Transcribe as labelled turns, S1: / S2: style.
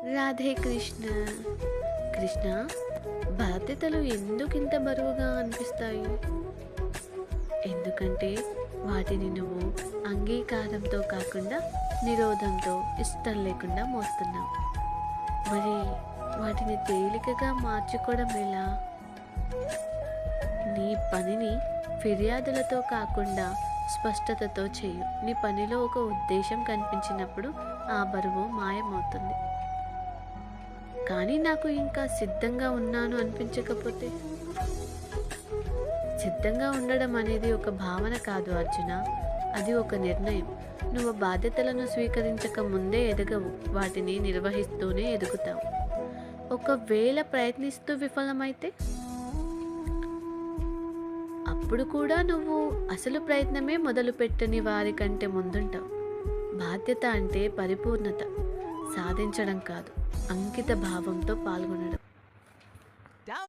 S1: రాధే కృష్ణ. కృష్ణ, బాధ్యతలు ఎందుకింత బరువుగా అనిపిస్తాయి? ఎందుకంటే వాటిని నువ్వు అంగీకారంతో కాకుండా నిరోధంతో, ఇష్టం లేకుండా మోస్తున్నావు. మరి వాటిని తేలికగా మార్చుకోవడం ఎలా? నీ పనిని ఫిర్యాదులతో కాకుండా స్పష్టతతో చేయు. నీ పనిలో ఒక ఉద్దేశం కనిపించినప్పుడు ఆ బరువు మాయమవుతుంది. కానీ నాకు ఇంకా సిద్ధంగా ఉన్నాను అనిపించకపోతే? సిద్ధంగా ఉండడం అనేది ఒక భావన కాదు అర్జున, అది ఒక నిర్ణయం. నువ్వు బాధ్యతలను స్వీకరించక ముందే ఎదగవు, వాటిని నిర్వహిస్తూనే ఎదుగుతావు. ఒకవేళ ప్రయత్నిస్తూ విఫలమైతే అప్పుడు కూడా నువ్వు అసలు ప్రయత్నమే మొదలుపెట్టని వారి కంటే ముందుంటావు. బాధ్యత అంటే పరిపూర్ణత సాధించడం కాదు, అంకిత భావంతో పాల్గొనడం.